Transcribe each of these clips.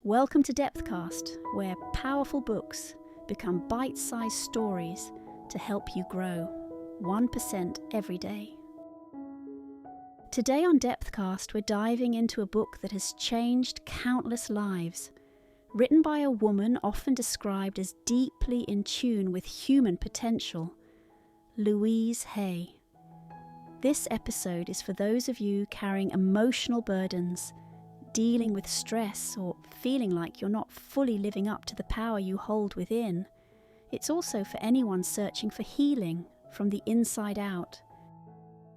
Welcome to DepthCast, where powerful books become bite-sized stories to help you grow 1% every day. Today on DepthCast, we're diving into a book that has changed countless lives, written by a woman often described as deeply in tune with human potential, Louise Hay. This episode is for those of you carrying emotional burdens, dealing with stress, or feeling like you're not fully living up to the power you hold within. It's also for anyone searching for healing from the inside out.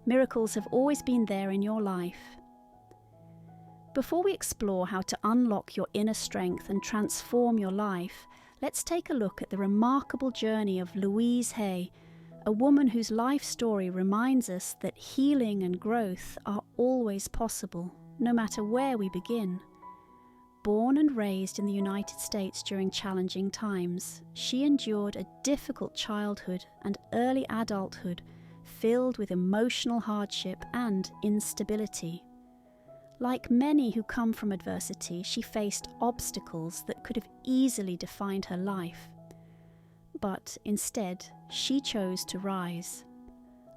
Miracles have always been there in your life. Before we explore how to unlock your inner strength and transform your life, let's take a look at the remarkable journey of Louise Hay, a woman whose life story reminds us that healing and growth are always possible, no matter where we begin. Born and raised in the United States during challenging times, she endured a difficult childhood and early adulthood filled with emotional hardship and instability. Like many who come from adversity, she faced obstacles that could have easily defined her life. But instead, she chose to rise.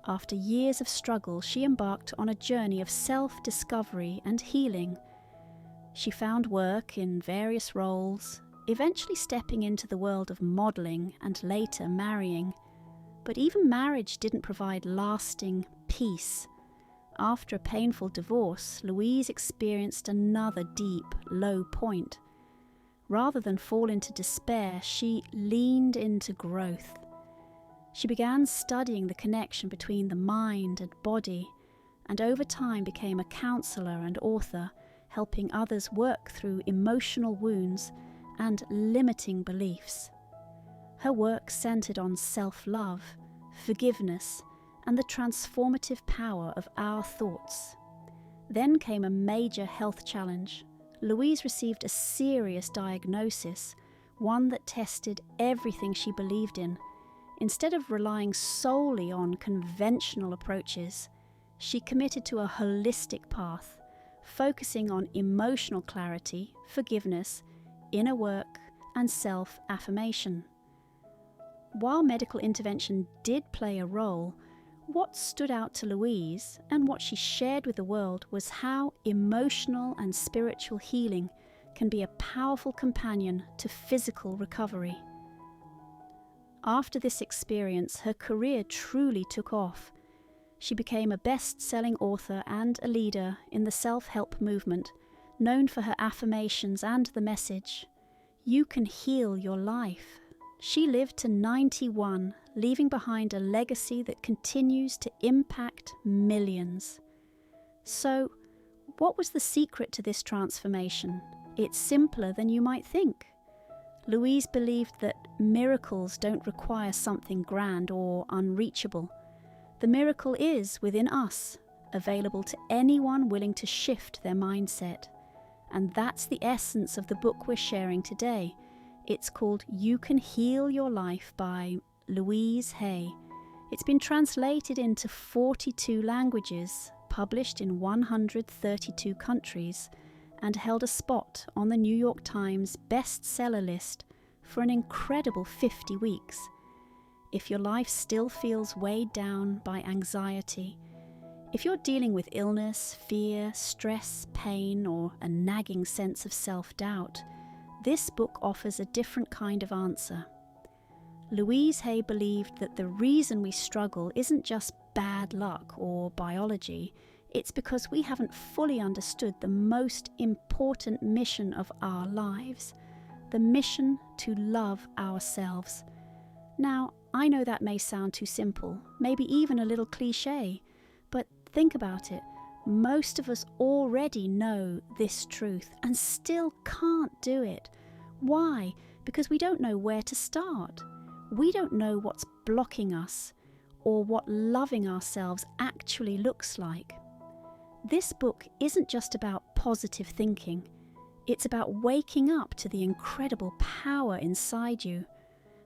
After years of struggle, she embarked on a journey of self-discovery and healing. She found work in various roles, eventually stepping into the world of modelling and later marrying. But even marriage didn't provide lasting peace. After a painful divorce, Louise experienced another deep, low point. Rather than fall into despair, she leaned into growth. She began studying the connection between the mind and body, and over time became a counselor and author, helping others work through emotional wounds and limiting beliefs. Her work centered on self-love, forgiveness, and the transformative power of our thoughts. Then came a major health challenge. Louise received a serious diagnosis, one that tested everything she believed in. Instead of relying solely on conventional approaches, she committed to a holistic path, focusing on emotional clarity, forgiveness, inner work, and self-affirmation. While medical intervention did play a role, what stood out to Louise and what she shared with the world was how emotional and spiritual healing can be a powerful companion to physical recovery. After this experience, her career truly took off. She became a best-selling author and a leader in the self-help movement, known for her affirmations and the message, "You can heal your life." She lived to 91, leaving behind a legacy that continues to impact millions. So, what was the secret to this transformation? It's simpler than you might think. Louise believed that miracles don't require something grand or unreachable. The miracle is within us, available to anyone willing to shift their mindset. And that's the essence of the book we're sharing today. It's called You Can Heal Your Life by Louise Hay. It's been translated into 42 languages, published in 132 countries, and held a spot on the New York Times bestseller list for an incredible 50 weeks. If your life still feels weighed down by anxiety, if you're dealing with illness, fear, stress, pain, or a nagging sense of self-doubt, this book offers a different kind of answer. Louise Hay believed that the reason we struggle isn't just bad luck or biology. It's because we haven't fully understood the most important mission of our lives, the mission to love ourselves. Now, I know that may sound too simple, maybe even a little cliche, but think about it. Most of us already know this truth and still can't do it. Why? Because we don't know where to start. We don't know what's blocking us or what loving ourselves actually looks like. This book isn't just about positive thinking. It's about waking up to the incredible power inside you.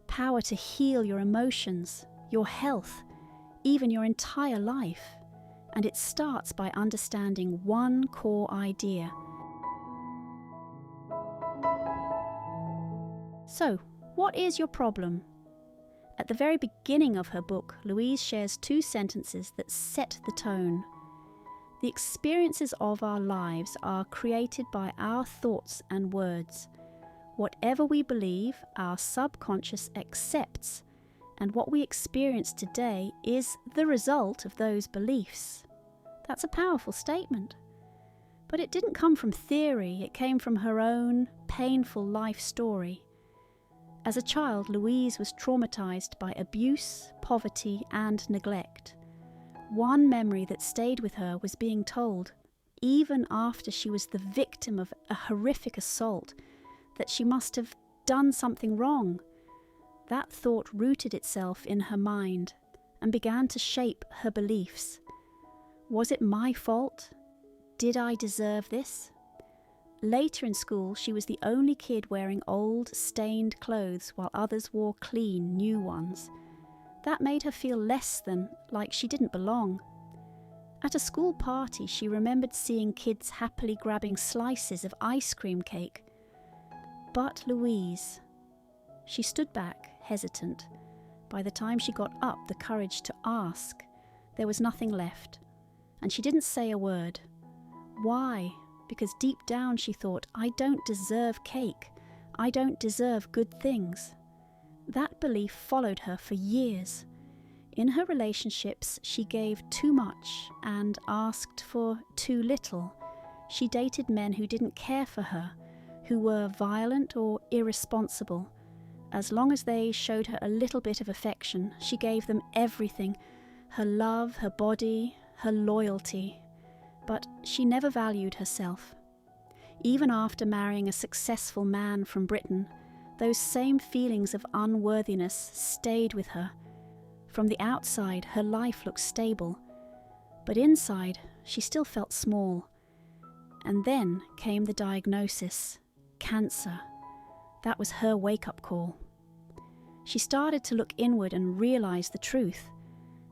Power to heal your emotions, your health, even your entire life. And it starts by understanding one core idea. So, what is your problem? At the very beginning of her book, Louise shares 2 sentences that set the tone. The experiences of our lives are created by our thoughts and words. Whatever we believe, our subconscious accepts, and what we experience today is the result of those beliefs. That's a powerful statement. But it didn't come from theory, it came from her own painful life story. As a child, Louise was traumatized by abuse, poverty, and neglect. One memory that stayed with her was being told, even after she was the victim of a horrific assault, that she must have done something wrong. That thought rooted itself in her mind and began to shape her beliefs. Was it my fault? Did I deserve this? Later in school, she was the only kid wearing old, stained clothes while others wore clean, new ones. That made her feel less than, like she didn't belong. At a school party, she remembered seeing kids happily grabbing slices of ice cream cake. But Louise, she stood back, hesitant. By the time she got up the courage to ask, there was nothing left, and she didn't say a word. Why? Because deep down she thought, I don't deserve cake. I don't deserve good things. That belief followed her for years. In her relationships, she gave too much and asked for too little. She dated men who didn't care for her, who were violent or irresponsible. As long as they showed her a little bit of affection, she gave them everything, her love, her body, her loyalty. But she never valued herself. Even after marrying a successful man from Britain, those same feelings of unworthiness stayed with her. From the outside, her life looked stable, but inside, she still felt small. And then came the diagnosis, cancer. That was her wake-up call. She started to look inward and realize the truth.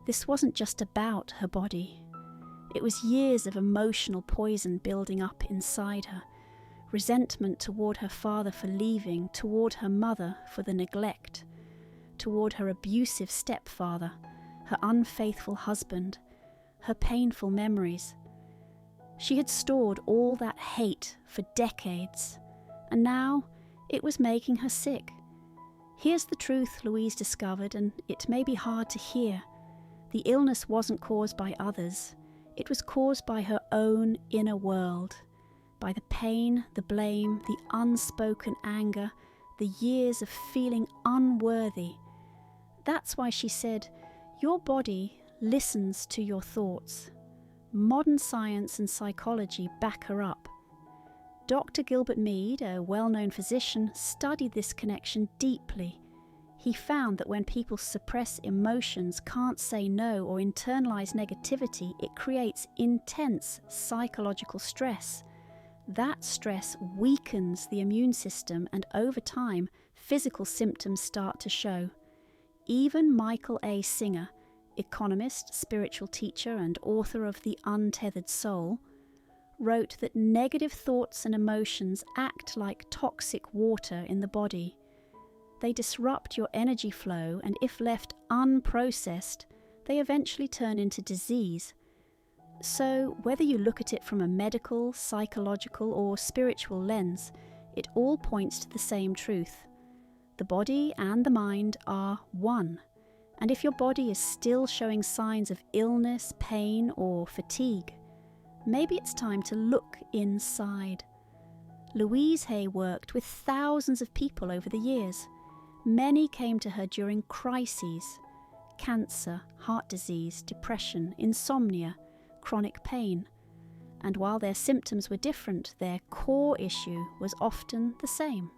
This wasn't just about her body. It was years of emotional poison building up inside her. Resentment toward her father for leaving, toward her mother for the neglect, toward her abusive stepfather, her unfaithful husband, her painful memories. She had stored all that hate for decades, and now it was making her sick. Here's the truth Louise discovered, and it may be hard to hear. The illness wasn't caused by others. It was caused by her own inner world, by the pain, the blame, the unspoken anger, the years of feeling unworthy. That's why she said, your body listens to your thoughts. Modern science and psychology back her up. Dr. Gilbert Mead, a well-known physician, studied this connection deeply. He found that when people suppress emotions, can't say no, or internalize negativity, it creates intense psychological stress. That stress weakens the immune system, and over time, physical symptoms start to show. Even Michael A. Singer, economist, spiritual teacher, and author of The Untethered Soul, wrote that negative thoughts and emotions act like toxic water in the body. They disrupt your energy flow, and if left unprocessed, they eventually turn into disease. So, whether you look at it from a medical, psychological, or spiritual lens, it all points to the same truth. The body and the mind are one, and if your body is still showing signs of illness, pain, or fatigue, maybe it's time to look inside. Louise Hay worked with thousands of people over the years. Many came to her during crises: cancer, heart disease, depression, insomnia, chronic pain. And while their symptoms were different, their core issue was often the same.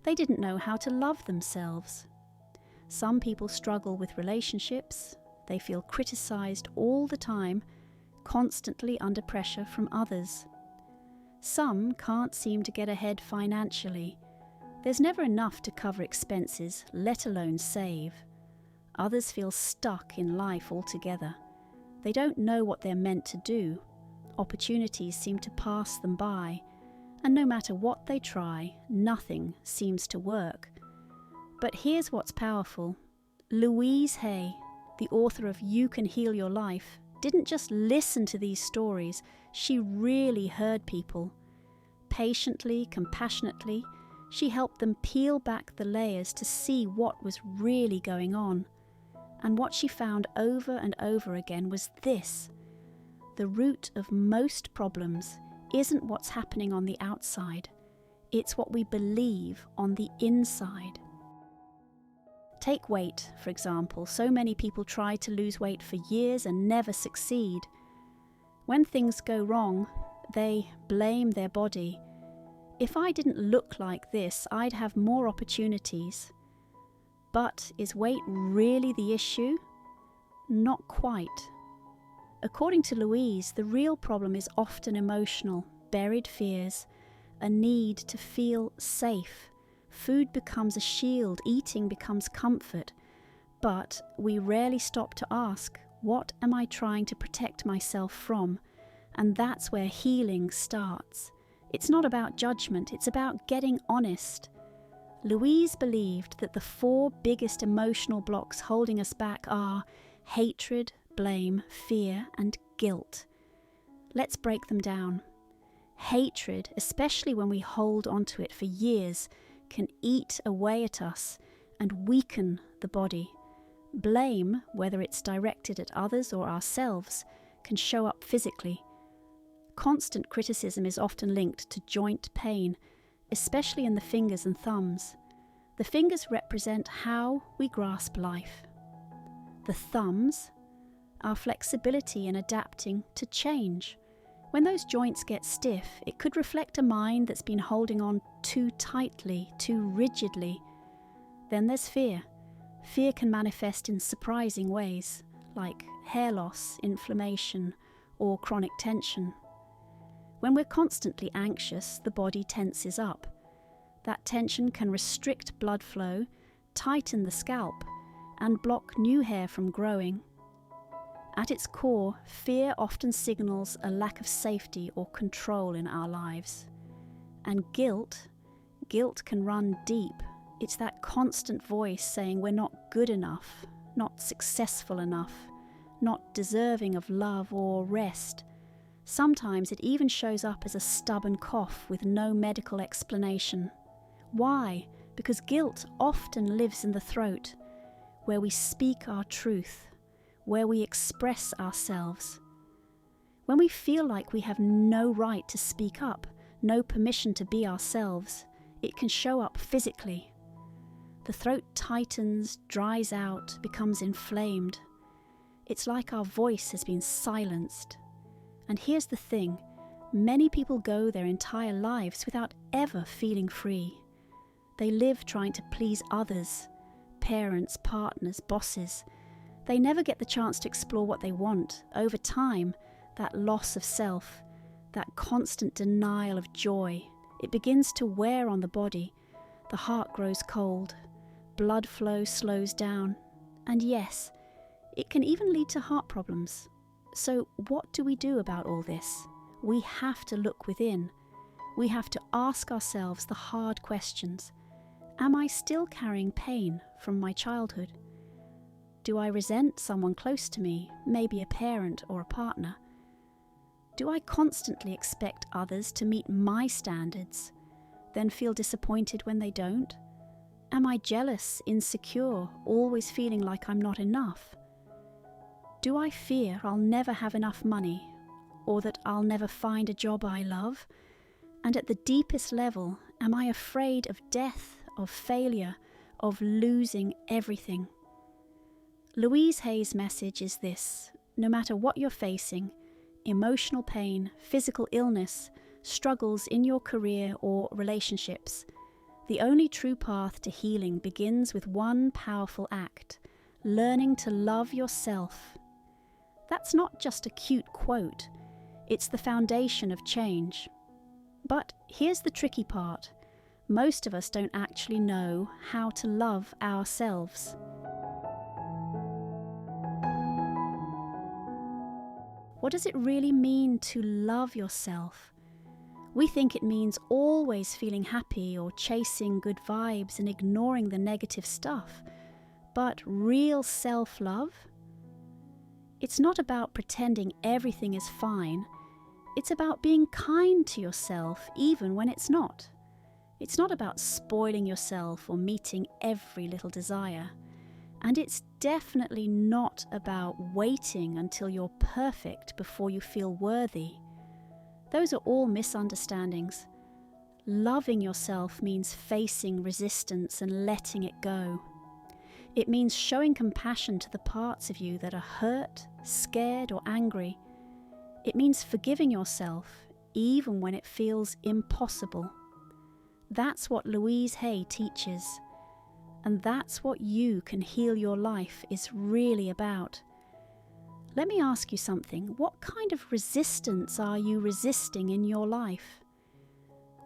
They didn't know how to love themselves. Some people struggle with relationships. They feel criticized all the time, constantly under pressure from others. Some can't seem to get ahead financially. There's never enough to cover expenses, let alone save. Others feel stuck in life altogether. They don't know what they're meant to do. Opportunities seem to pass them by. and no matter what they try, nothing seems to work. But here's what's powerful. Louise Hay, the author of You Can Heal Your Life, didn't just listen to these stories, she really heard people. Patiently, compassionately, she helped them peel back the layers to see what was really going on. And what she found over and over again was this: the root of most problems isn't what's happening on the outside, it's what we believe on the inside. Take weight, for example. So many people try to lose weight for years and never succeed. When things go wrong, they blame their body. If I didn't look like this, I'd have more opportunities. But is weight really the issue? Not quite. According to Louise, the real problem is often emotional, buried fears, a need to feel safe. Food becomes a shield, eating becomes comfort. But we rarely stop to ask, what am I trying to protect myself from? And that's where healing starts. It's not about judgment, it's about getting honest. Louise believed that the 4 biggest emotional blocks holding us back are hatred, blame, fear, and guilt. Let's break them down. Hatred, especially when we hold onto it for years, can eat away at us and weaken the body. Blame, whether it's directed at others or ourselves, can show up physically. Constant criticism is often linked to joint pain, especially in the fingers and thumbs. The fingers represent how we grasp life. The thumbs, our flexibility in adapting to change. When those joints get stiff, it could reflect a mind that's been holding on too tightly, too rigidly. Then there's fear. Fear can manifest in surprising ways, like hair loss, inflammation, or chronic tension. When we're constantly anxious, the body tenses up. That tension can restrict blood flow, tighten the scalp, and block new hair from growing. At its core, fear often signals a lack of safety or control in our lives. And guilt can run deep. It's that constant voice saying we're not good enough, not successful enough, not deserving of love or rest. Sometimes it even shows up as a stubborn cough with no medical explanation. Why? Because guilt often lives in the throat, where we speak our truth, where we express ourselves. When we feel like we have no right to speak up, no permission to be ourselves, it can show up physically. The throat tightens, dries out, becomes inflamed. It's like our voice has been silenced. And here's the thing, many people go their entire lives without ever feeling free. They live trying to please others, parents, partners, bosses. They never get the chance to explore what they want. Over time, that loss of self, that constant denial of joy, it begins to wear on the body. The heart grows cold, blood flow slows down, and yes, it can even lead to heart problems. So what do we do about all this? We have to look within. We have to ask ourselves the hard questions. Am I still carrying pain from my childhood? Do I resent someone close to me, maybe a parent or a partner? Do I constantly expect others to meet my standards, then feel disappointed when they don't? Am I jealous, insecure, always feeling like I'm not enough? Do I fear I'll never have enough money, or that I'll never find a job I love? And at the deepest level, am I afraid of death, of failure, of losing everything? Louise Hay's message is this: no matter what you're facing, emotional pain, physical illness, struggles in your career or relationships, the only true path to healing begins with one powerful act: learning to love yourself. That's not just a cute quote, it's the foundation of change. But here's the tricky part: most of us don't actually know how to love ourselves. What does it really mean to love yourself? We think it means always feeling happy or chasing good vibes and ignoring the negative stuff. But real self-love? It's not about pretending everything is fine. It's about being kind to yourself even when it's not. It's not about spoiling yourself or meeting every little desire. And it's definitely not about waiting until you're perfect before you feel worthy. Those are all misunderstandings. Loving yourself means facing resistance and letting it go. It means showing compassion to the parts of you that are hurt, scared, or angry. It means forgiving yourself even when it feels impossible. That's what Louise Hay teaches. And that's what You Can Heal Your Life is really about. Let me ask you something. What kind of resistance are you resisting in your life?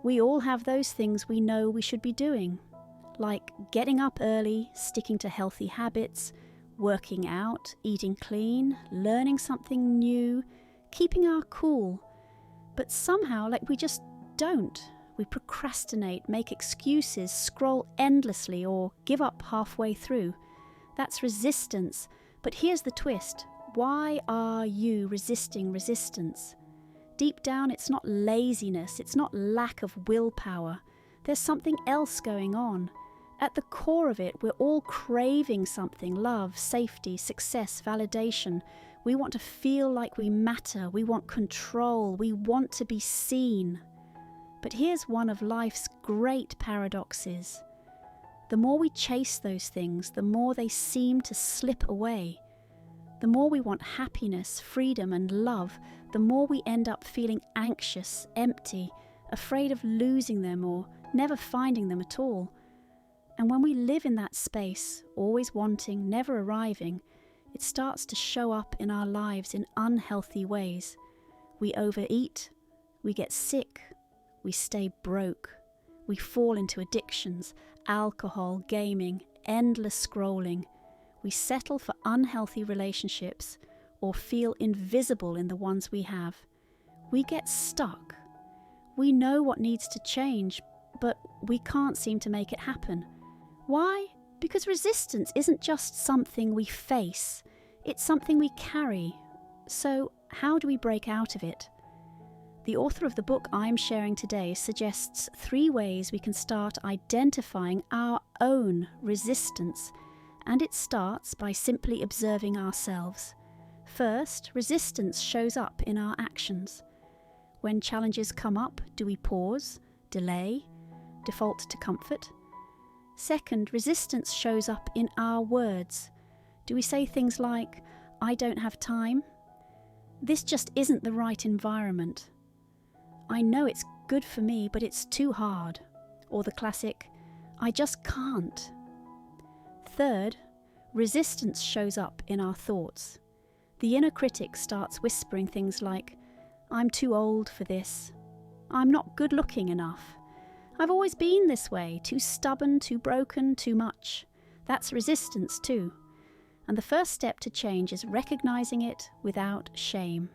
We all have those things we know we should be doing, like getting up early, sticking to healthy habits, working out, eating clean, learning something new, keeping our cool. But somehow, we just don't. We procrastinate, make excuses, scroll endlessly, or give up halfway through. That's resistance. But here's the twist. Why are you resisting resistance? Deep down, it's not laziness, it's not lack of willpower. There's something else going on. At the core of it, we're all craving something: love, safety, success, validation. We want to feel like we matter, we want control, we want to be seen. But here's one of life's great paradoxes. The more we chase those things, the more they seem to slip away. The more we want happiness, freedom, and love, the more we end up feeling anxious, empty, afraid of losing them or never finding them at all. And when we live in that space, always wanting, never arriving, it starts to show up in our lives in unhealthy ways. We overeat, we get sick, we stay broke, we fall into addictions, alcohol, gaming, endless scrolling. We settle for unhealthy relationships or feel invisible in the ones we have. We get stuck. We know what needs to change, but we can't seem to make it happen. Why? Because resistance isn't just something we face, it's something we carry. So, how do we break out of it? The author of the book I'm sharing today suggests 3 ways we can start identifying our own resistance, and it starts by simply observing ourselves. First, resistance shows up in our actions. When challenges come up, do we pause, delay, default to comfort? Second, resistance shows up in our words. Do we say things like, "I don't have time"? "This just isn't the right environment." "I know it's good for me, but it's too hard." Or the classic, "I just can't." Third, resistance shows up in our thoughts. The inner critic starts whispering things like, "I'm too old for this. I'm not good looking enough. I've always been this way, too stubborn, too broken, too much." That's resistance too. And the first step to change is recognizing it without shame.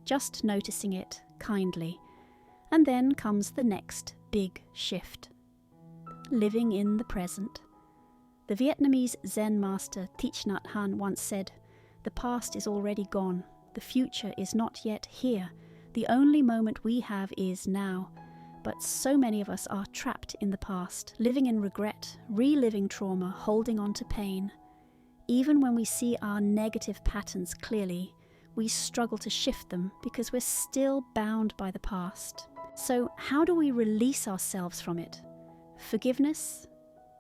Just noticing it kindly. And then comes the next big shift. Living in the present. The Vietnamese Zen master Thich Nhat Hanh once said, "The past is already gone. The future is not yet here. The only moment we have is now." But so many of us are trapped in the past, living in regret, reliving trauma, holding on to pain. Even when we see our negative patterns clearly, we struggle to shift them because we're still bound by the past. So how do we release ourselves from it? Forgiveness?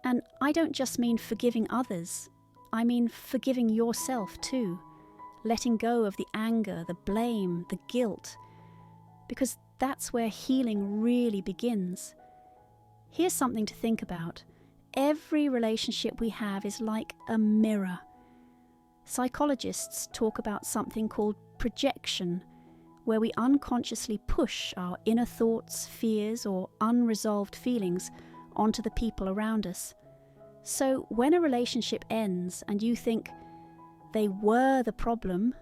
And I don't just mean forgiving others. I mean forgiving yourself too. Letting go of the anger, the blame, the guilt. Because that's where healing really begins. Here's something to think about. Every relationship we have is like a mirror. Psychologists talk about something called projection, where we unconsciously push our inner thoughts, fears, or unresolved feelings onto the people around us. So when a relationship ends and you think, "They were the problem,"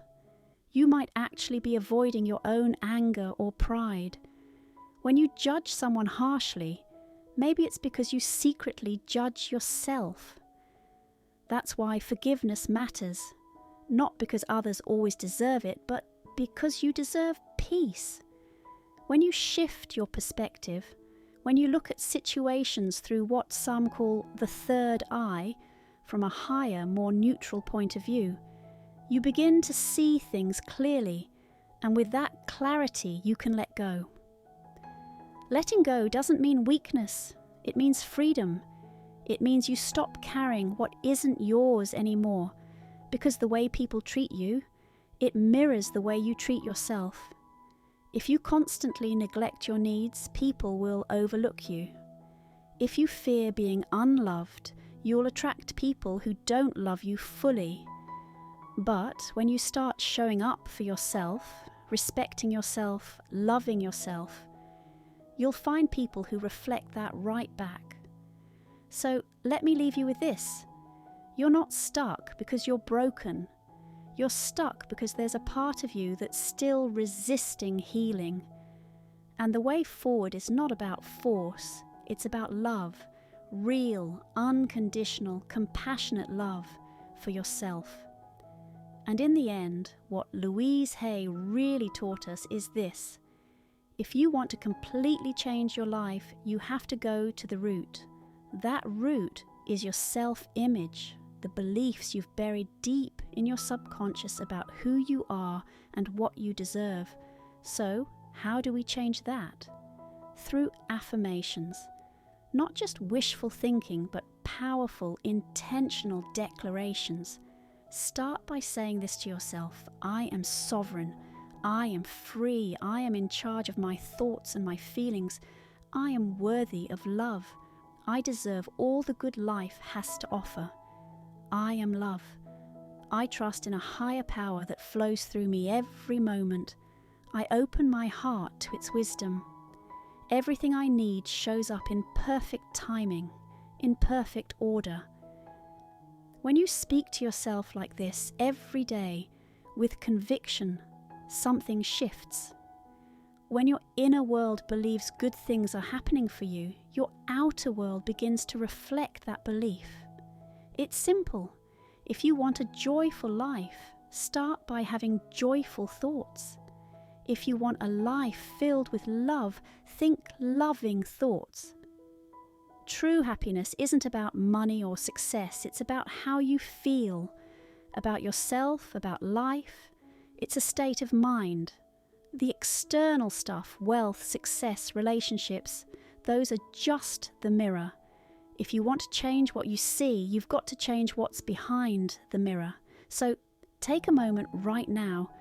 you might actually be avoiding your own anger or pride. When you judge someone harshly, maybe it's because you secretly judge yourself. That's why forgiveness matters, not because others always deserve it, but because you deserve peace. When you shift your perspective, when you look at situations through what some call the third eye, from a higher, more neutral point of view, you begin to see things clearly, and with that clarity you can let go. Letting go doesn't mean weakness, it means freedom. It means you stop carrying what isn't yours anymore, because the way people treat you, it mirrors the way you treat yourself. If you constantly neglect your needs, people will overlook you. If you fear being unloved, you'll attract people who don't love you fully. But when you start showing up for yourself, respecting yourself, loving yourself, you'll find people who reflect that right back. So let me leave you with this. You're not stuck because you're broken. You're stuck because there's a part of you that's still resisting healing. And the way forward is not about force, it's about love, real, unconditional, compassionate love for yourself. And in the end, what Louise Hay really taught us is this. If you want to completely change your life, you have to go to the root. That root is your self-image, the beliefs you've buried deep in your subconscious about who you are and what you deserve. So, how do we change that? Through affirmations. Not just wishful thinking, but powerful, intentional declarations. Start by saying this to yourself: I am sovereign, I am free, I am in charge of my thoughts and my feelings, I am worthy of love, I deserve all the good life has to offer. I am love. I trust in a higher power that flows through me every moment. I open my heart to its wisdom. Everything I need shows up in perfect timing, in perfect order. When you speak to yourself like this every day, with conviction, something shifts. When your inner world believes good things are happening for you, your outer world begins to reflect that belief. It's simple. If you want a joyful life, start by having joyful thoughts. If you want a life filled with love, think loving thoughts. True happiness isn't about money or success, it's about how you feel, about yourself, about life. It's a state of mind. The external stuff, wealth, success, relationships, those are just the mirror. If you want to change what you see, you've got to change what's behind the mirror. So take a moment right now,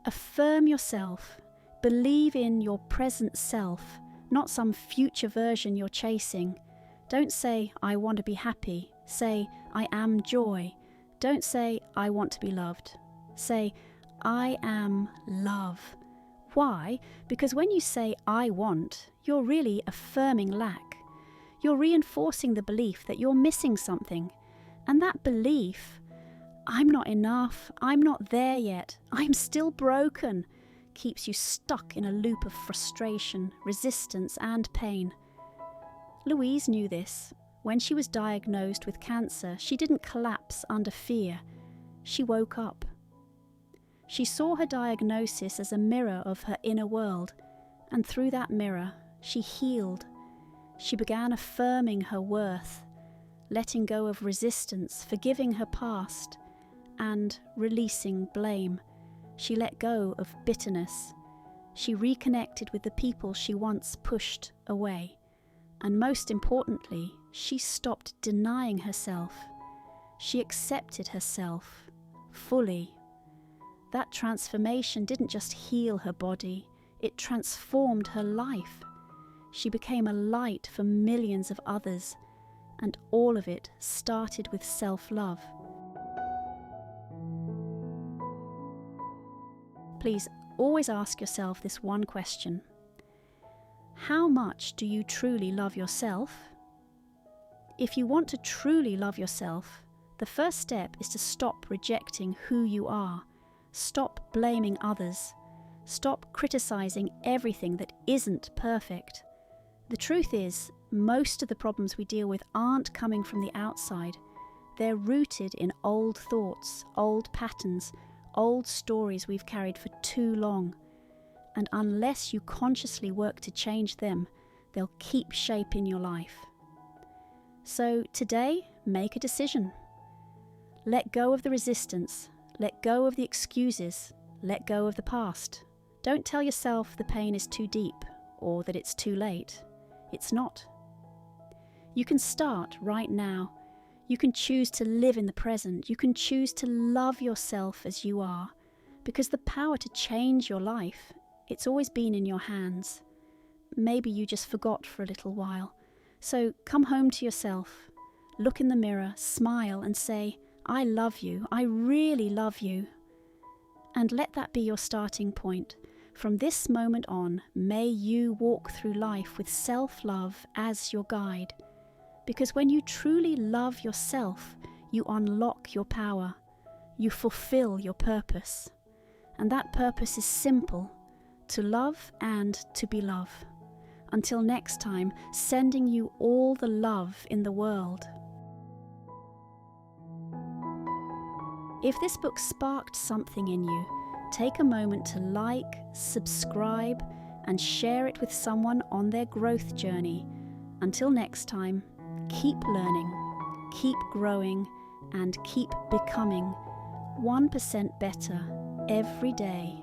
affirm yourself, believe in your present self, not some future version you're chasing. Don't say, I want to be happy. Say, I am joy. Don't say, I want to be loved. Say, I am love. Why? Because when you say, I want, you're really affirming lack. You're reinforcing the belief that you're missing something. And that belief, I'm not enough, I'm not there yet, I'm still broken, keeps you stuck in a loop of frustration, resistance, and pain. Louise knew this. When she was diagnosed with cancer, she didn't collapse under fear. She woke up. She saw her diagnosis as a mirror of her inner world, and through that mirror, she healed. She began affirming her worth, letting go of resistance, forgiving her past, and releasing blame. She let go of bitterness. She reconnected with the people she once pushed away. And most importantly, she stopped denying herself. She accepted herself fully. That transformation didn't just heal her body, it transformed her life. She became a light for millions of others, and all of it started with self-love. Please always ask yourself this one question. How much do you truly love yourself? If you want to truly love yourself, the first step is to stop rejecting who you are. Stop blaming others. Stop criticizing everything that isn't perfect. The truth is, most of the problems we deal with aren't coming from the outside. They're rooted in old thoughts, old patterns, old stories we've carried for too long. And unless you consciously work to change them, they'll keep shaping your life. So today, make a decision. Let go of the resistance. Let go of the excuses. Let go of the past. Don't tell yourself the pain is too deep or that it's too late. It's not. You can start right now. You can choose to live in the present. You can choose to love yourself as you are, because the power to change your life, it's always been in your hands. Maybe you just forgot for a little while. So come home to yourself, look in the mirror, smile and say, I love you. I really love you. And let that be your starting point. From this moment on, may you walk through life with self-love as your guide. Because when you truly love yourself, you unlock your power. You fulfill your purpose. And that purpose is simple: to love and to be love. Until next time, sending you all the love in the world. If this book sparked something in you, take a moment to like, subscribe, and share it with someone on their growth journey. Until next time, keep learning, keep growing, and keep becoming 1% better every day.